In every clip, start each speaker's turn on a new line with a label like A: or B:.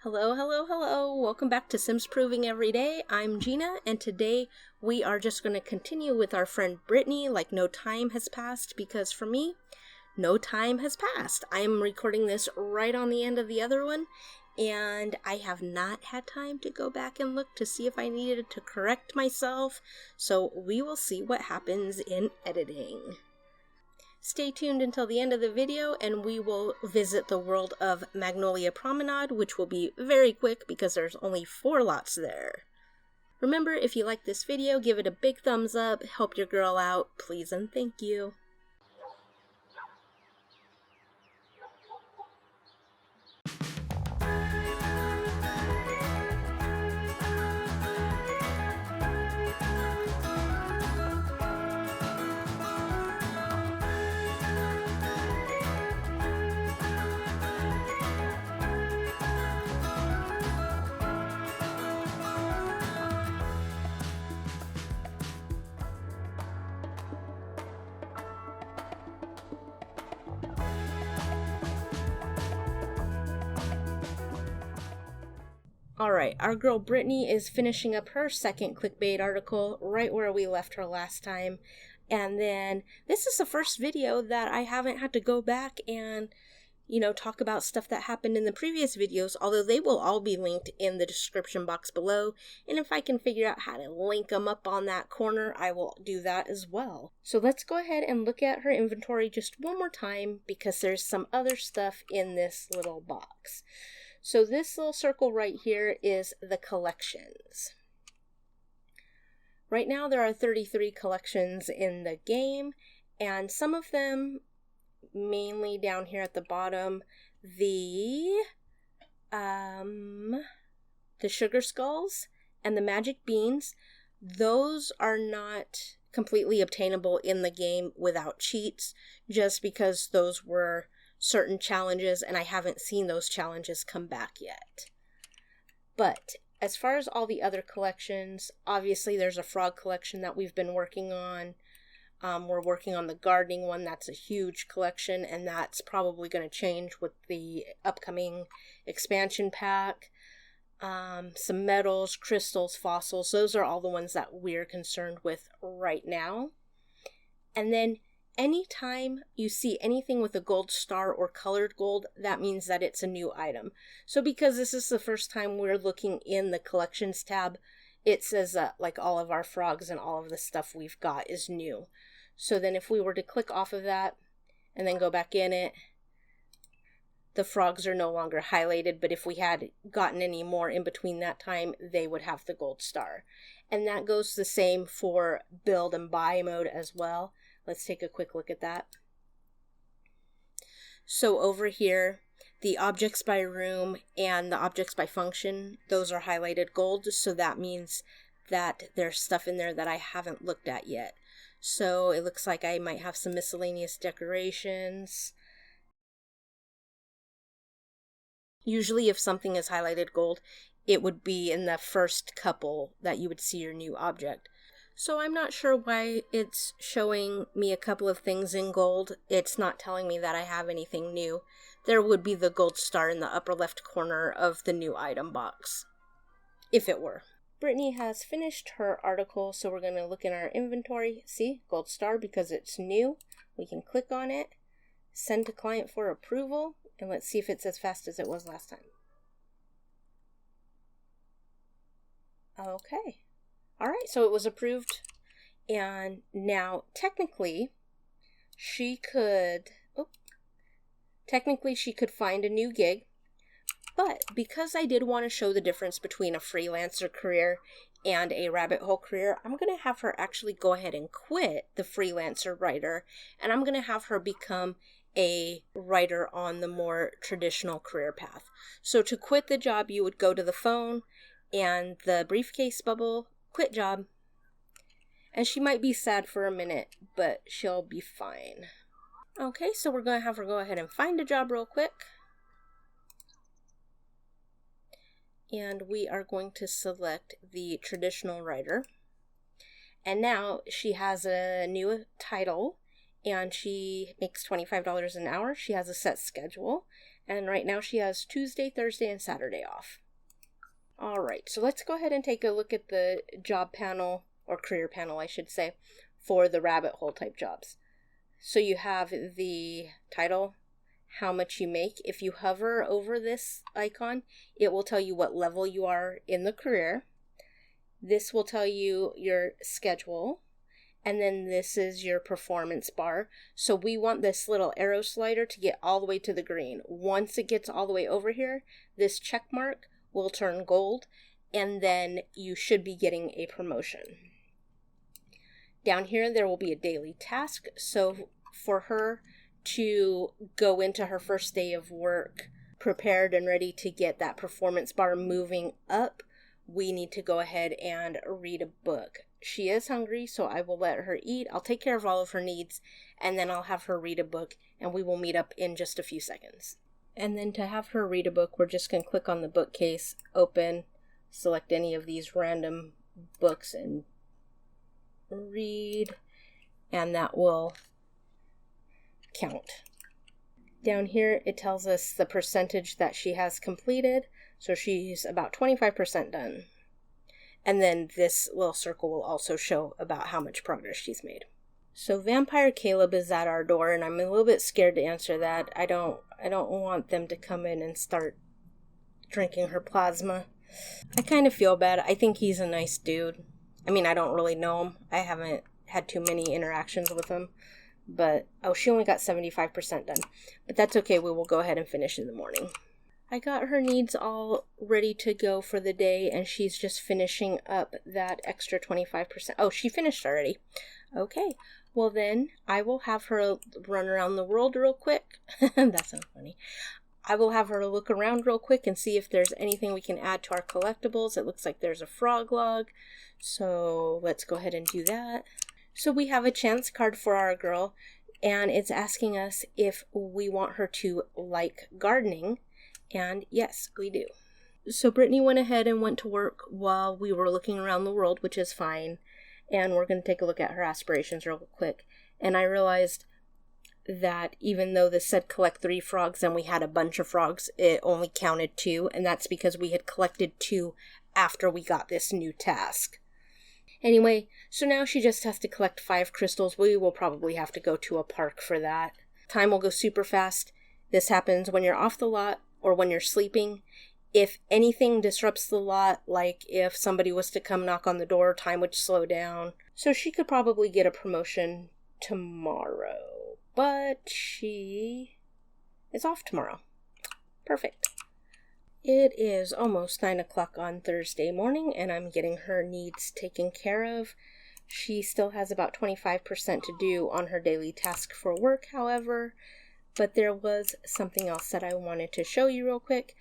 A: Hello, hello, hello. Welcome back to Sims Proving Every Day. I'm Gina, and today we are just going to continue with our friend Brittani like no time has passed, because for me, no time has passed. I am recording this right on the end of the other one, and I have not had time to go back and look to see if I needed to correct myself, so we will see what happens in editing. Stay tuned until the end of the video and we will visit the world of Magnolia Promenade, which will be very quick because there's only 4 lots there. Remember, if you like this video, give it a big thumbs up, help your girl out, please and thank you. Alright, our girl Brittani is finishing up her second clickbait article right where we left her last time. And then this is the first video that I haven't had to go back and, talk about stuff that happened in the previous videos, although they will all be linked in the description box below. And if I can figure out how to link them up on that corner, I will do that as well. So let's go ahead and look at her inventory just one more time because there's some other stuff in this little box. So this little circle right here is the collections. Right now there are 33 collections in the game, and some of them, mainly down here at the bottom, the sugar skulls and the magic beans, those are not completely obtainable in the game without cheats, just because those were certain challenges, and I haven't seen those challenges come back yet. But as far as all the other collections, obviously there's a frog collection that we've been working on. We're working on the gardening one. That's a huge collection, and that's probably going to change with the upcoming expansion pack. Some metals, crystals, fossils, those are all the ones that we're concerned with right now. And then anytime you see anything with a gold star or colored gold, that means that it's a new item. So because this is the first time we're looking in the collections tab, it says that like all of our frogs and all of the stuff we've got is new. So then if we were to click off of that and then go back in it, the frogs are no longer highlighted, but if we had gotten any more in between that time, they would have the gold star. And that goes the same for build and buy mode as well. Let's take a quick look at that. So over here, the objects by room and the objects by function, those are highlighted gold. So that means that there's stuff in there that I haven't looked at yet. So it looks like I might have some miscellaneous decorations. Usually if something is highlighted gold, it would be in the first couple that you would see your new object. So I'm not sure why it's showing me a couple of things in gold. It's not telling me that I have anything new. There would be the gold star in the upper left corner of the new item box, if it were. Brittani has finished her article, so we're going to look in our inventory. See, gold star because it's new. We can click on it, send to client for approval, and let's see if it's as fast as it was last time. Okay. Alright, so it was approved, and now technically she could find a new gig, but because I did want to show the difference between a freelancer career and a rabbit hole career, I'm going to have her actually go ahead and quit the freelancer writer, and I'm going to have her become a writer on the more traditional career path. So to quit the job, you would go to the phone and the briefcase bubble, quit job, and she might be sad for a minute, but she'll be fine. Okay, so we're going to have her go ahead and find a job real quick. And we are going to select the traditional writer. And now she has a new title, and she makes $25 an hour. She has a set schedule, And right now she has Tuesday, Thursday, and Saturday off. Alright, so let's go ahead and take a look at the job panel, or career panel I should say, for the rabbit hole type jobs. So you have the title, how much you make. If you hover over this icon, it will tell you what level you are in the career. This will tell you your schedule. And then this is your performance bar. So we want this little arrow slider to get all the way to the green. Once it gets all the way over here, this check mark will turn gold, and then you should be getting a promotion. Down here, there will be a daily task. So for her to go into her first day of work prepared and ready to get that performance bar moving up, we need to go ahead and read a book. She is hungry, so I will let her eat. I'll take care of all of her needs, and then I'll have her read a book, and we will meet up in just a few seconds. And then to have her read a book, we're just going to click on the bookcase, open, select any of these random books, and read, and that will count. Down here, it tells us the percentage that she has completed, so she's about 25% done. And then this little circle will also show about how much progress she's made. So Vampire Caleb is at our door, and I'm a little bit scared to answer that. I don't want them to come in and start drinking her plasma. I kind of feel bad. I think he's a nice dude. I mean, I don't really know him. I haven't had too many interactions with him. But, oh, she only got 75% done. But that's okay. We will go ahead and finish in the morning. I got her needs all ready to go for the day, and she's just finishing up that extra 25%. Oh, she finished already. Okay. Well, then I will have her run around the world real quick. That sounds funny. I will have her look around real quick and see if there's anything we can add to our collectibles. It looks like there's a frog log. So let's go ahead and do that. So we have a chance card for our girl, and it's asking us if we want her to like gardening. And yes, we do. So Brittani went ahead and went to work while we were looking around the world, which is fine. And we're going to take a look at her aspirations real quick. And I realized that even though this said collect 3 frogs and we had a bunch of frogs, it only counted 2. And that's because we had collected 2 after we got this new task. Anyway, so now she just has to collect 5 crystals. We will probably have to go to a park for that. Time will go super fast. This happens when you're off the lot or when you're sleeping. If anything disrupts the lot, like if somebody was to come knock on the door, time would slow down. So she could probably get a promotion tomorrow. But she is off tomorrow. Perfect. It is almost 9 o'clock on Thursday morning, and I'm getting her needs taken care of. She still has about 25% to do on her daily task for work, however. But there was something else that I wanted to show you real quick.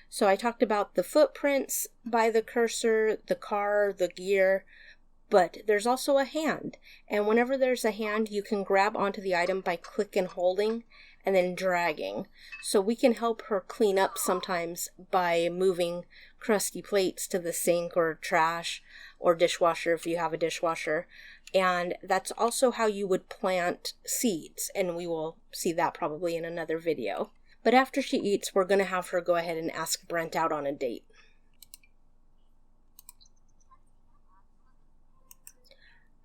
A: So I talked about the footprints by the cursor, the car, the gear, but there's also a hand. And whenever there's a hand, you can grab onto the item by click and holding and then dragging. So we can help her clean up sometimes by moving crusty plates to the sink or trash or dishwasher if you have a dishwasher. And that's also how you would plant seeds, and we will see that probably in another video. But after she eats, we're going to have her go ahead and ask Brent out on a date.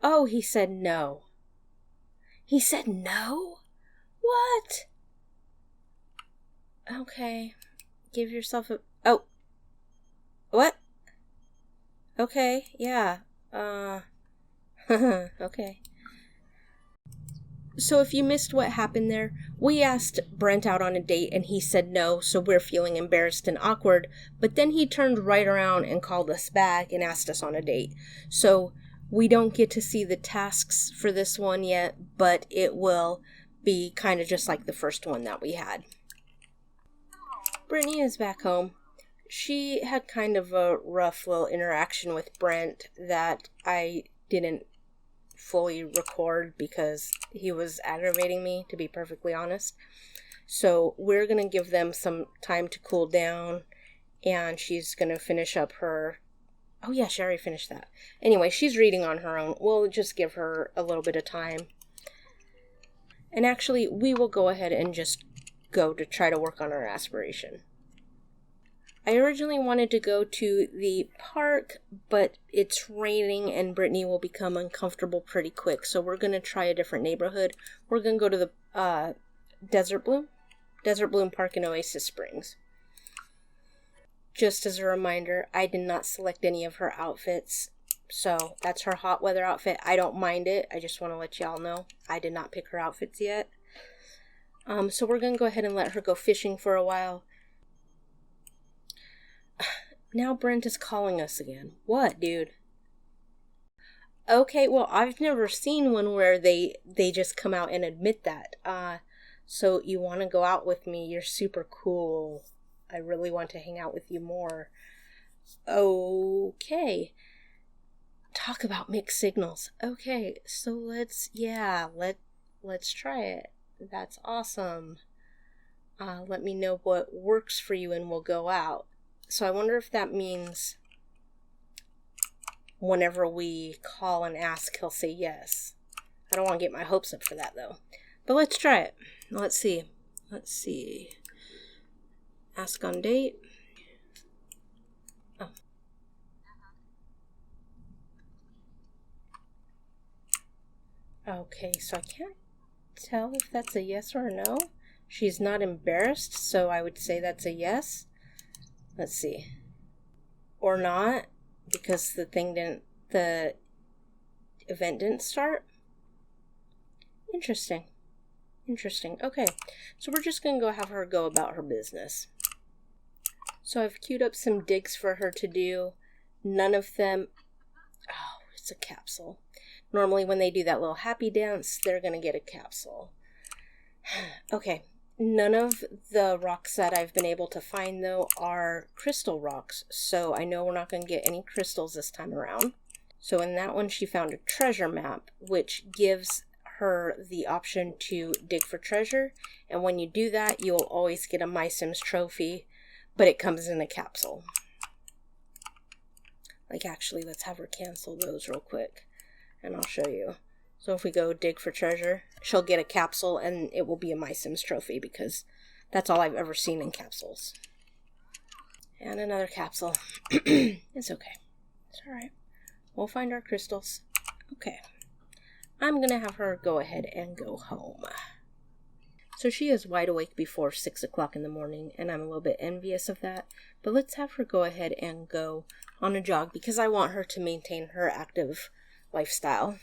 A: Oh, he said no. He said no? What? Okay. Give yourself a... Oh. What? Okay, yeah. Okay. So if you missed what happened there, we asked Brent out on a date and he said no, so we're feeling embarrassed and awkward, but then he turned right around and called us back and asked us on a date. So we don't get to see the tasks for this one yet, but it will be kind of just like the first one that we had. Brittani is back home. She had kind of a rough little interaction with Brent that I didn't fully record because he was aggravating me, to be perfectly honest. So we're going to give them some time to cool down, and she's going to finish up her... Oh yeah, she already finished that. Anyway, she's reading on her own. We'll just give her a little bit of time. And actually, we will go ahead and just go to try to work on our aspiration. I originally wanted to go to the park, but it's raining and Brittani will become uncomfortable pretty quick. So we're going to try a different neighborhood. We're going to go to the Desert Bloom Park in Oasis Springs. Just as a reminder, I did not select any of her outfits. So that's her hot weather outfit. I don't mind it. I just want to let y'all know I did not pick her outfits yet. So we're going to go ahead and let her go fishing for a while. Now Brent is calling us again. What, dude? Okay, well, I've never seen one where they just come out and admit that. So you want to go out with me? You're super cool. I really want to hang out with you more. Okay. Talk about mixed signals. Okay, so let's try it. That's awesome. Let me know what works for you and we'll go out. So I wonder if that means whenever we call and ask, he'll say yes. I don't want to get my hopes up for that, though. But let's try it. Let's see. Ask on date. Oh. Okay, so I can't tell if that's a yes or a no. She's not embarrassed, so I would say that's a yes. Let's see. Or not, because the event didn't start. Interesting. Okay, so we're just going to have her go about her business. So I've queued up some digs for her to do. None of them... Oh, it's a capsule. Normally when they do that little happy dance, they're going to get a capsule. Okay. None of the rocks that I've been able to find, though, are crystal rocks, so I know we're not going to get any crystals this time around. So in that one, she found a treasure map, which gives her the option to dig for treasure, and when you do that, you'll always get a My Sims trophy, but it comes in a capsule. Like, actually, let's have her cancel those real quick, and I'll show you. So if we go dig for treasure, she'll get a capsule and it will be a My Sims trophy because that's all I've ever seen in capsules. And another capsule. It's okay. It's alright. We'll find our crystals. Okay. I'm going to have her go ahead and go home. So she is wide awake before 6 o'clock in the morning and I'm a little bit envious of that. But let's have her go ahead and go on a jog because I want her to maintain her active lifestyle.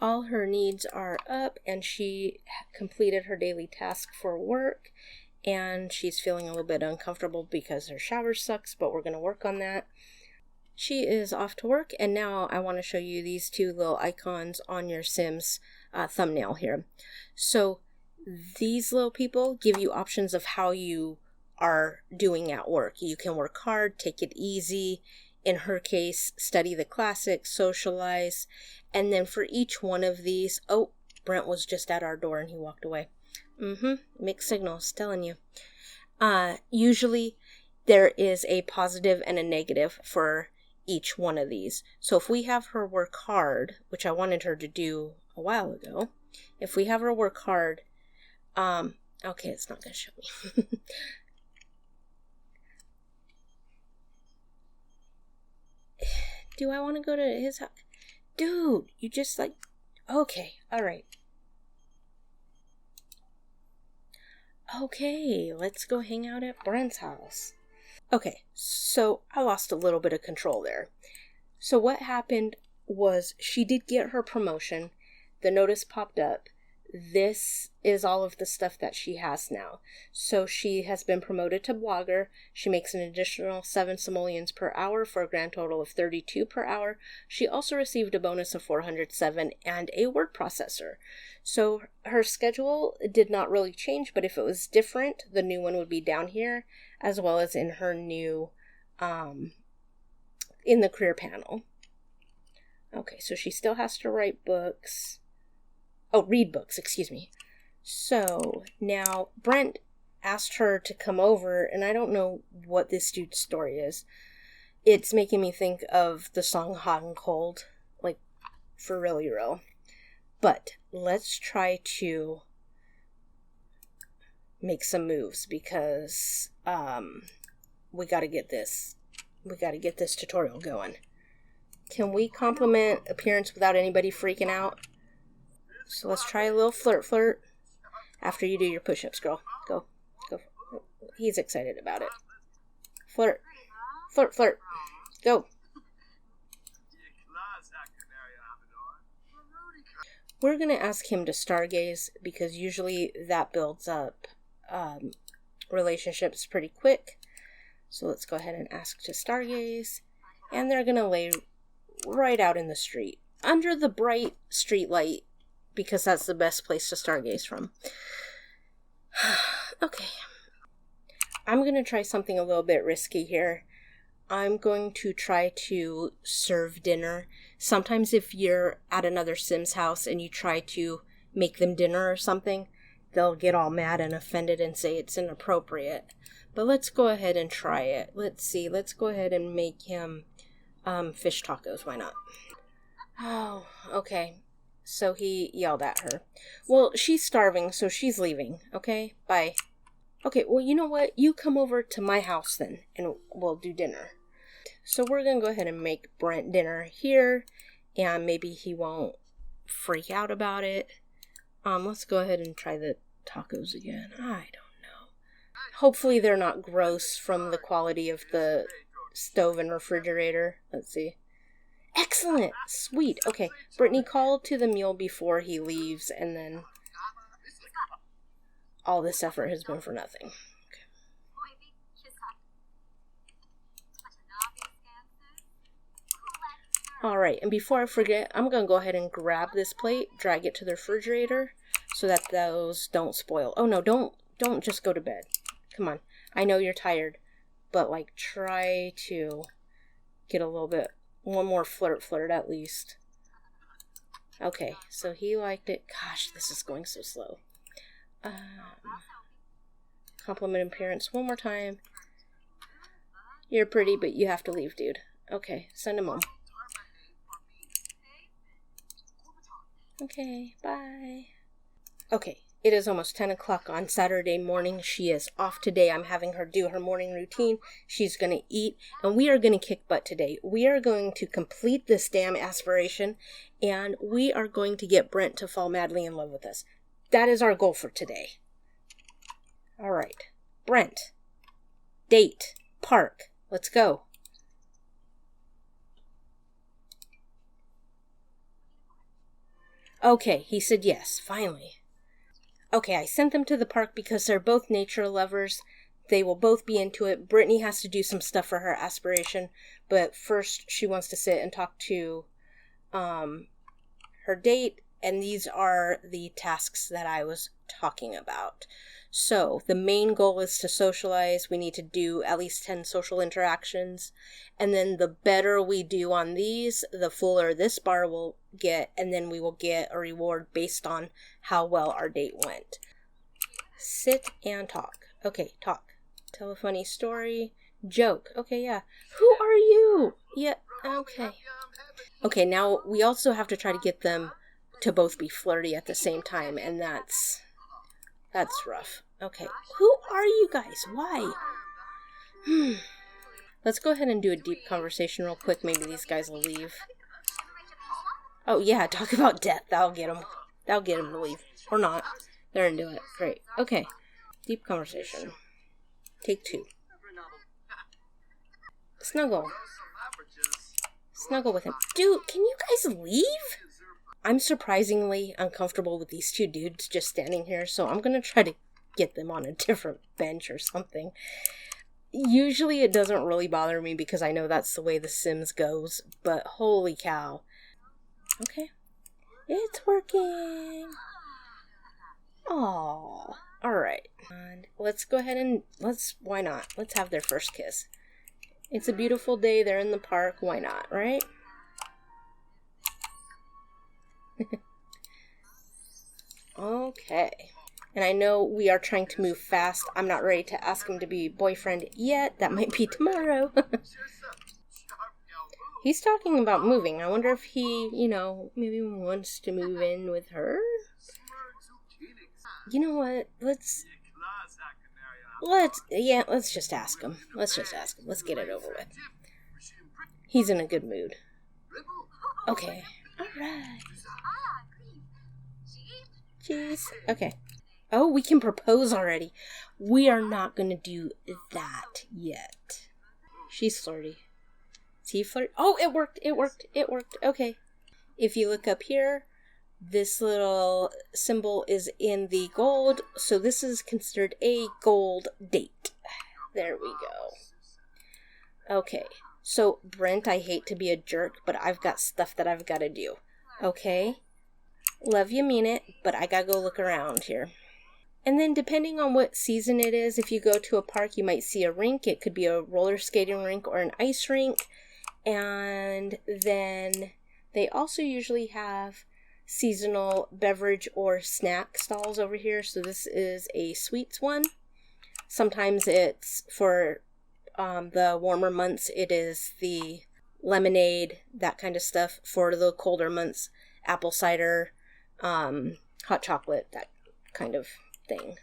A: All her needs are up and she completed her daily task for work and she's feeling a little bit uncomfortable because her shower sucks, but we're going to work on that. She is off to work and now I want to show you these two little icons on your Sims thumbnail here. So these little people give you options of how you are doing at work. You can work hard, take it easy. In her case, study the classics, socialize, and then for each one of these... Oh, Brent was just at our door and he walked away. Mixed signals, telling you. Usually, there is a positive and a negative for each one of these. So if we have her work hard, which I wanted her to do a while ago, if we have her work hard... okay, it's not going to show me. Do I want to go to his house? Dude, you just like... Okay, alright. Okay, let's go hang out at Brent's house. Okay, so I lost a little bit of control there. So what happened was she did get her promotion. The notice popped up. This is all of the stuff that she has now. So she has been promoted to blogger. She makes an additional 7 simoleons per hour for a grand total of 32 per hour. She also received a bonus of 407 and a word processor. So her schedule did not really change, but if it was different, the new one would be down here, as well as in her new, in the career panel. Okay, so she still has to write books. Oh, read books, excuse me. So, now, Brent asked her to come over, and I don't know what this dude's story is. It's making me think of the song Hot and Cold. Like, for really real. But, let's try to make some moves because we gotta get this tutorial going. Can we compliment appearance without anybody freaking out? So let's try a little flirt after you do your push-ups, girl. Go. He's excited about it. Flirt. Go. We're going to ask him to stargaze because usually that builds up relationships pretty quick. So let's go ahead and ask to stargaze. And they're going to lay right out in the street, under the bright street light, because that's the best place to stargaze from. Okay. I'm going to try something a little bit risky here. I'm going to try to serve dinner. Sometimes if you're at another Sim's house and you try to make them dinner or something, they'll get all mad and offended and say it's inappropriate. But let's go ahead and try it. Let's see. Let's go ahead and make him fish tacos. Why not? Oh, okay. So he yelled at her. Well, she's starving, so she's leaving. Okay? Bye. Okay, well, you know what? You come over to my house then, and we'll do dinner. So we're going to go ahead and make Brent dinner here, and maybe he won't freak out about it. Let's go ahead and try the tacos again. I don't know. Hopefully they're not gross from the quality of the stove and refrigerator. Let's see. Excellent! Sweet. Okay, Brittany, call to the meal before he leaves, and then all this effort has been for nothing. Okay. Alright, and before I forget, I'm going to go ahead and grab this plate, drag it to the refrigerator, so that those don't spoil. Oh no, don't just go to bed. Come on. I know you're tired, but like try to get a little bit, one more flirt at least. Okay, so he liked it. Gosh, this is going so slow. Compliment appearance one more time. You're pretty, but you have to leave, dude. Okay, send him home. Okay, bye. Okay, it is almost 10 o'clock on Saturday morning. She is off today. I'm having her do her morning routine. She's going to eat, and we are going to kick butt today. We are going to complete this damn aspiration, and we are going to get Brent to fall madly in love with us. That is our goal for today. All right. Brent. Date. Park. Let's go. Okay, he said yes, finally. Okay, I sent them to the park because they're both nature lovers. They will both be into it. Brittany has to do some stuff for her aspiration, but first she wants to sit and talk to her date. And these are the tasks that I was talking about. So the main goal is to socialize. We need to do at least 10 social interactions. And then the better we do on these, the fuller this bar will get. And then we will get a reward based on how well our date went. Sit and talk. Okay, talk. Tell a funny story. Joke. Okay, yeah. Who are you? Yeah, okay. Okay, now we also have to try to get them to both be flirty at the same time, and that's rough. Okay, who are you guys? Why? Let's go ahead and do a deep conversation real quick. Maybe these guys will leave. Oh yeah, talk about death. That'll get them to leave. Or not. They're into it. Great. Okay, deep conversation. Take 2. Snuggle with him. Dude, can you guys leave? I'm surprisingly uncomfortable with these 2 dudes just standing here, so I'm going to try to get them on a different bench or something. Usually it doesn't really bother me because I know that's the way The Sims goes, but holy cow. Okay. It's working. Aww. Alright. And let's go ahead and why not? Let's have their first kiss. It's a beautiful day, they're in the park, why not, right? Okay. And I know we are trying to move fast. I'm not ready to ask him to be boyfriend yet. That might be tomorrow. He's talking about moving. I wonder if he, maybe wants to move in with her? You know what? Let's just ask him. Let's get it over with. He's in a good mood. Okay. Alright. Jeez. Okay. Oh, we can propose already. We are not going to do that yet. She's flirty. Is he flirty? Oh, it worked. Okay. If you look up here, this little symbol is in the gold, so this is considered a gold date. There we go. Okay. So, Brent, I hate to be a jerk, but I've got stuff that I've got to do. Okay? Love you, mean it, but I gotta go look around here. And then depending on what season it is, if you go to a park, you might see a rink. It could be a roller skating rink or an ice rink. And then they also usually have seasonal beverage or snack stalls over here. So this is a sweets one. Sometimes it's for the warmer months, it is the lemonade, that kind of stuff. For the colder months, apple cider, hot chocolate, that kind of thing.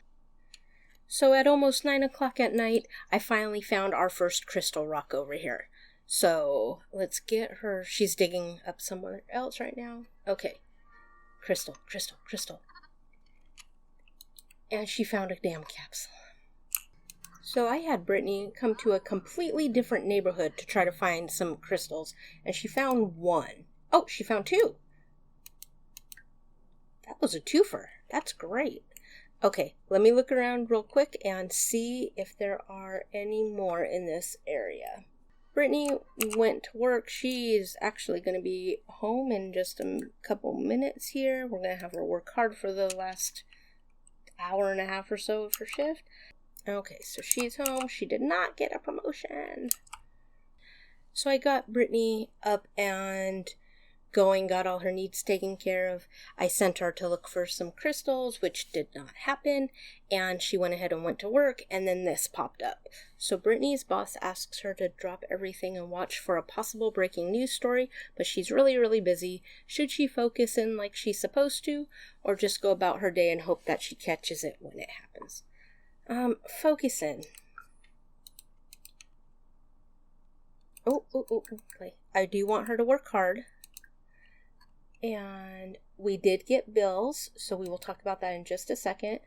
A: So at almost 9 o'clock at night, I finally found our first crystal rock over here. So let's get her. She's digging up somewhere else right now. Okay. Crystal. And she found a damn capsule. So I had Brittany come to a completely different neighborhood to try to find some crystals, and she found one. Oh, she found two. That was a twofer. That's great. Okay, let me look around real quick and see if there are any more in this area. Brittany went to work. She's actually going to be home in just a couple minutes here. We're going to have her work hard for the last hour and a half or so of her shift. Okay, so she's home. She did not get a promotion. So I got Brittany up and going, got all her needs taken care of. I sent her to look for some crystals, which did not happen, and she went ahead and went to work, and then this popped up. So Brittany's boss asks her to drop everything and watch for a possible breaking news story, but she's really busy. Should she focus in like she's supposed to, or just go about her day and hope that she catches it when it happens? Focus in. Okay. I do want her to work hard. And we did get bills, so we will talk about that in just a second.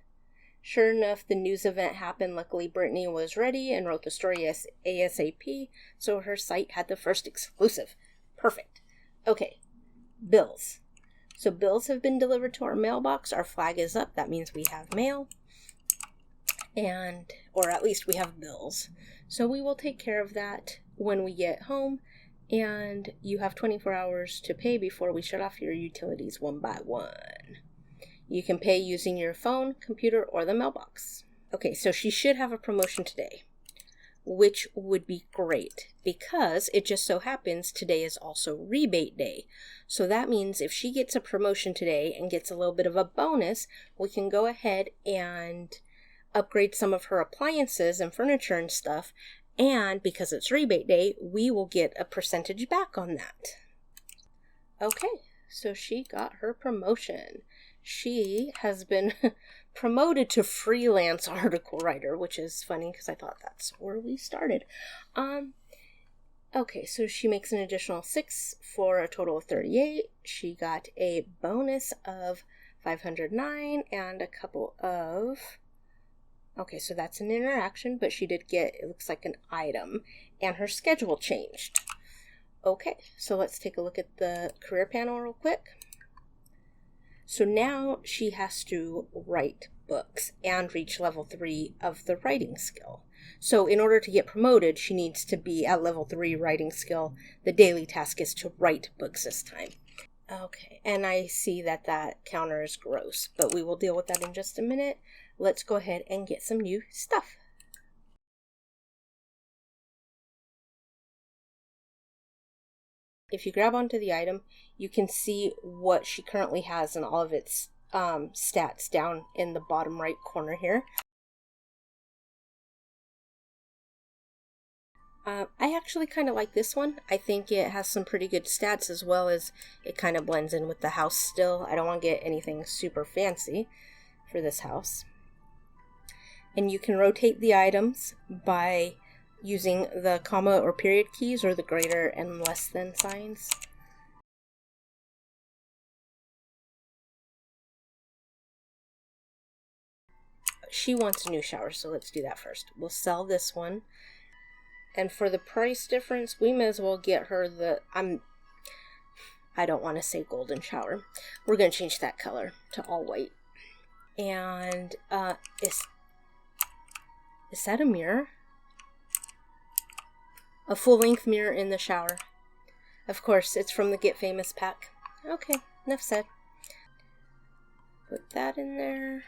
A: Sure enough, the news event happened. Luckily, Brittany was ready and wrote the story ASAP, so her site had the first exclusive. Perfect. Okay, bills. So bills have been delivered to our mailbox. Our flag is up. That means we have mail. Or at least we have bills. So we will take care of that when we get home. And you have 24 hours to pay before we shut off your utilities one by one. You can pay using your phone, computer, or the mailbox. Okay, so she should have a promotion today, which would be great because it just so happens today is also rebate day. So that means if she gets a promotion today and gets a little bit of a bonus, we can go ahead and upgrade some of her appliances and furniture and stuff. And because it's rebate day, we will get a percentage back on that. Okay, so she got her promotion. She has been promoted to freelance article writer, which is funny because I thought that's where we started. Okay, so she makes an additional 6 for a total of 38. She got a bonus of 509 and a couple of... Okay, so that's an interaction, but she did get, it looks like, an item, and her schedule changed. Okay, so let's take a look at the career panel real quick. So now she has to write books and reach level 3 of the writing skill. So in order to get promoted, she needs to be at level 3 writing skill. The daily task is to write books this time. Okay, and I see that counter is gross, but we will deal with that in just a minute. Let's go ahead and get some new stuff. If you grab onto the item, you can see what she currently has and all of its stats down in the bottom right corner here. I actually kind of like this one. I think it has some pretty good stats as well as it kind of blends in with the house still. I don't want to get anything super fancy for this house. And you can rotate the items by using the comma or period keys or the greater and less than signs. She wants a new shower, so let's do that first. We'll sell this one. And for the price difference, we may as well get her the... I don't want to say golden shower. We're going to change that color to all white. And, is that a mirror? A full-length mirror in the shower. Of course, it's from the Get Famous pack. Okay, enough said. Put that in there.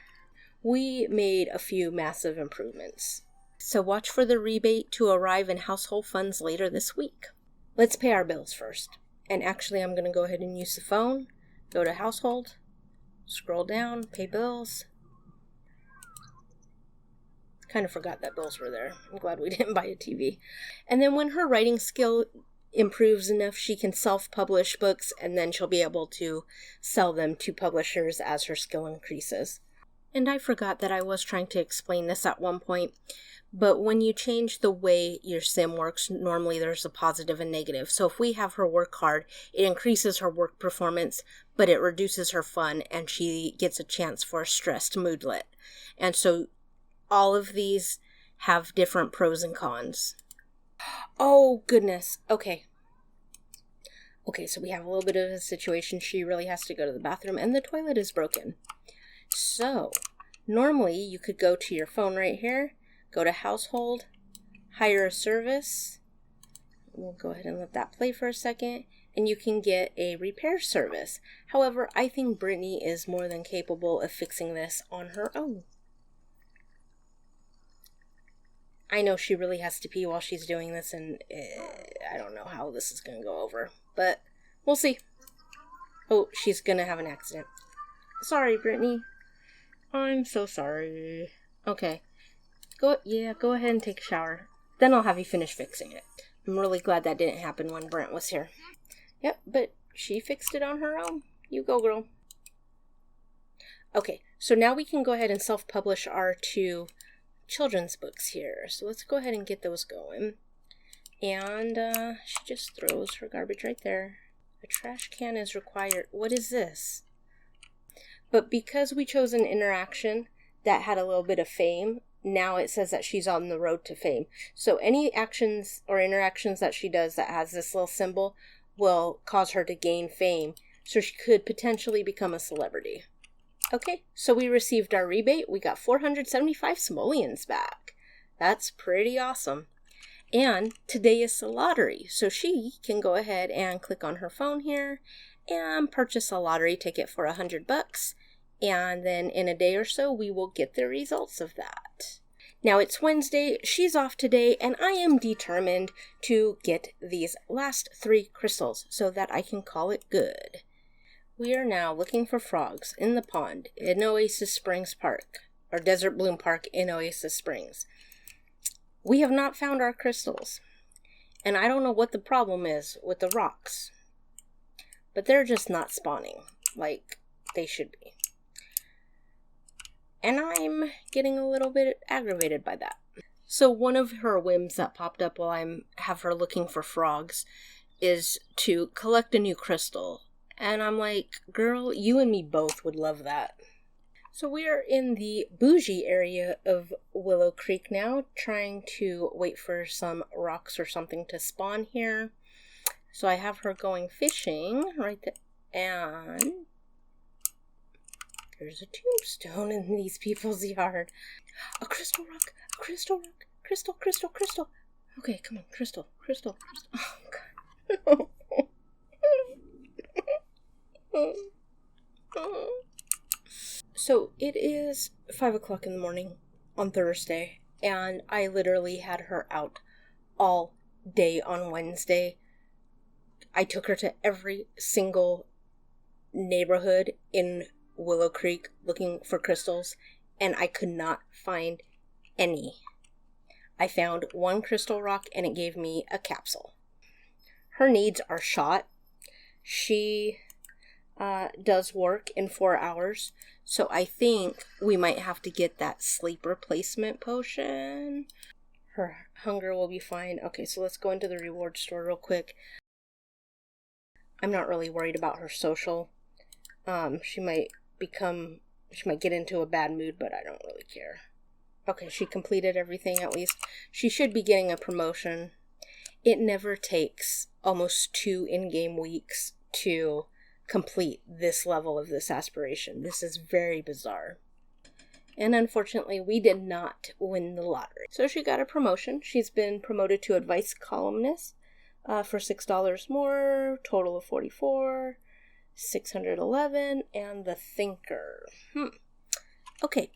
A: We made a few massive improvements. So watch for the rebate to arrive in household funds later this week. Let's pay our bills first. And actually, I'm going to go ahead and use the phone. Go to household. Scroll down. Pay bills. Kind of forgot that bills were there. I'm glad we didn't buy a TV. And then when her writing skill improves enough, she can self-publish books, and then she'll be able to sell them to publishers as her skill increases. And I forgot that I was trying to explain this at one point, but when you change the way your sim works, normally there's a positive and negative. So if we have her work hard, it increases her work performance, but it reduces her fun, and she gets a chance for a stressed moodlet. And so all of these have different pros and cons. Oh, goodness. Okay, so we have a little bit of a situation. She really has to go to the bathroom, and the toilet is broken. So, normally you could go to your phone right here, go to household, hire a service. We'll go ahead and let that play for a second, and you can get a repair service. However, I think Brittani is more than capable of fixing this on her own. I know she really has to pee while she's doing this, and I don't know how this is going to go over, but we'll see. Oh, she's going to have an accident. Sorry, Brittani. I'm so sorry. Okay. Go ahead and take a shower. Then I'll have you finish fixing it. I'm really glad that didn't happen when Brent was here. Yep, but she fixed it on her own. You go, girl. Okay, so now we can go ahead and self-publish our 2 children's books here. So let's go ahead and get those going. And she just throws her garbage right there. A trash can is required. What is this? But because we chose an interaction that had a little bit of fame, now it says that she's on the road to fame. So any actions or interactions that she does that has this little symbol will cause her to gain fame. So she could potentially become a celebrity. Okay, so we received our rebate. We got 475 simoleons back. That's pretty awesome. And today is the lottery. So she can go ahead and click on her phone here and purchase a lottery ticket for $100. And then in a day or so, we will get the results of that. Now it's Wednesday, she's off today, and I am determined to get these last 3 crystals so that I can call it good. We are now looking for frogs in the pond in Oasis Springs Park, or Desert Bloom Park in Oasis Springs. We have not found our crystals, and I don't know what the problem is with the rocks, but they're just not spawning like they should be. And I'm getting a little bit aggravated by that. So one of her whims that popped up while I have her looking for frogs is to collect a new crystal. And I'm like, girl, you and me both would love that. So we are in the bougie area of Willow Creek now, trying to wait for some rocks or something to spawn here. So I have her going fishing right there, and there's a tombstone in these people's yard. A crystal rock, a crystal rock, crystal, crystal, crystal. Okay, come on, crystal, crystal, crystal. Oh, God. So it is 5 o'clock in the morning on Thursday, and I literally had her out all day on Wednesday. I took her to every single neighborhood in Willow Creek looking for crystals, and I could not find any. I found 1 crystal rock, and it gave me a capsule. Her needs are shot. She does work in 4 hours, So I think we might have to get that sleep replacement potion. Her hunger will be fine. Okay, so let's go into the reward store real quick. I'm not really worried about her social. She might get into a bad mood, but I don't really care. Okay, she completed everything at least. She should be getting a promotion. It never takes almost 2 in-game weeks to complete this level of this aspiration. This is very bizarre. And unfortunately, we did not win the lottery. So she got a promotion. She's been promoted to advice columnist for $6 more, total of 44, 611, and the thinker. Okay,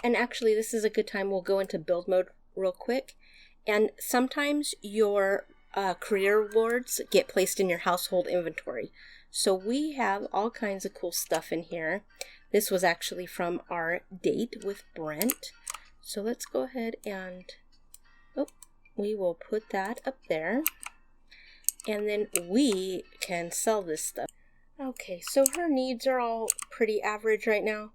A: and actually this is a good time. We'll go into build mode real quick. And sometimes your career rewards get placed in your household inventory. So we have all kinds of cool stuff in here. This was actually from our date with Brent. So let's go ahead and, we will put that up there. And then we can sell this stuff. Okay, so her needs are all pretty average right now.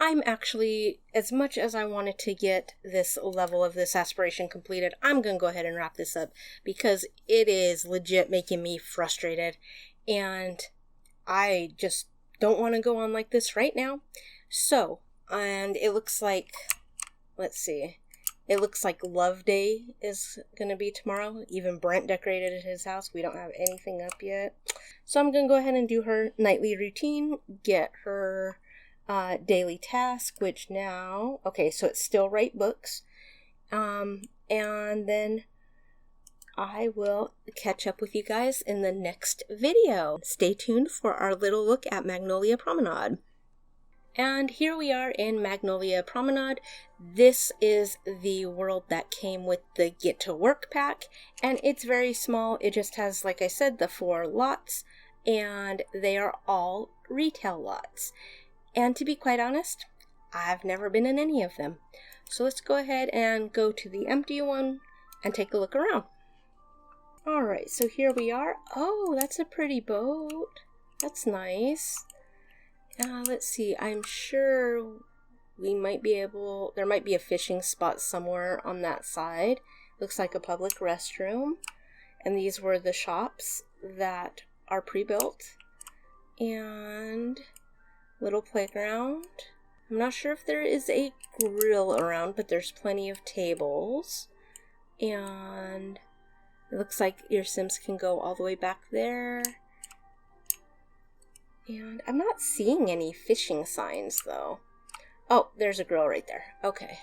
A: I'm actually, as much as I wanted to get this level of this aspiration completed, I'm going to go ahead and wrap this up because it is legit making me frustrated. And I just don't want to go on like this right now. So, and it looks like, let's see. It looks like Love Day is going to be tomorrow. Even Brent decorated his house. We don't have anything up yet. So I'm going to go ahead and do her nightly routine. Get her daily task, which now... Okay, so it's still write books. And then I will catch up with you guys in the next video. Stay tuned for our little look at Magnolia Promenade. And here we are in Magnolia Promenade. This is the world that came with the Get to Work pack, and it's very small. It just has, like I said, the 4 lots, and they are all retail lots. And to be quite honest, I've never been in any of them. So let's go ahead and go to the empty one and take a look around. Alright, so here we are. Oh, that's a pretty boat. That's nice. Let's see, I'm sure we might be able, there might be a fishing spot somewhere on that side. Looks like a public restroom. And these were the shops that are pre-built. And little playground. I'm not sure if there is a grill around, but there's plenty of tables. And it looks like your Sims can go all the way back there. And I'm not seeing any fishing signs, though. Oh, there's a grill right there. Okay.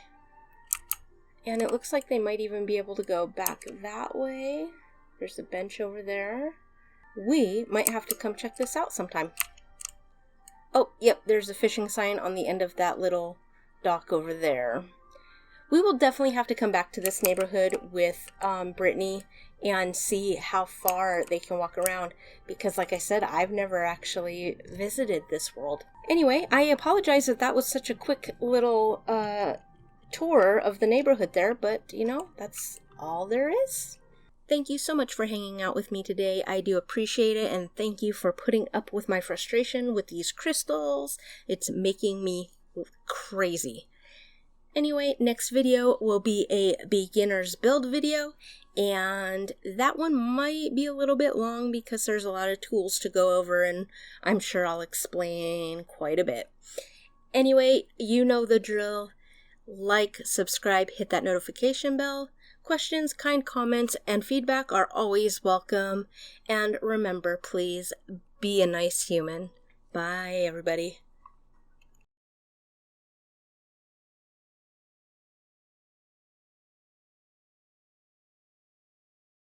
A: And it looks like they might even be able to go back that way. There's a bench over there. We might have to come check this out sometime. Oh, yep, there's a fishing sign on the end of that little dock over there. We will definitely have to come back to this neighborhood with Brittani and see how far they can walk around, because like I said, I've never actually visited this world. Anyway, I apologize that that was such a quick little tour of the neighborhood there, but you know, that's all there is. Thank you so much for hanging out with me today. I do appreciate it, and thank you for putting up with my frustration with these crystals. It's making me crazy. Anyway, next video will be a beginner's build video, and that one might be a little bit long because there's a lot of tools to go over, and I'm sure I'll explain quite a bit. Anyway, you know the drill. Like, subscribe, hit that notification bell. Questions, kind comments, and feedback are always welcome. And remember, please be a nice human. Bye, everybody.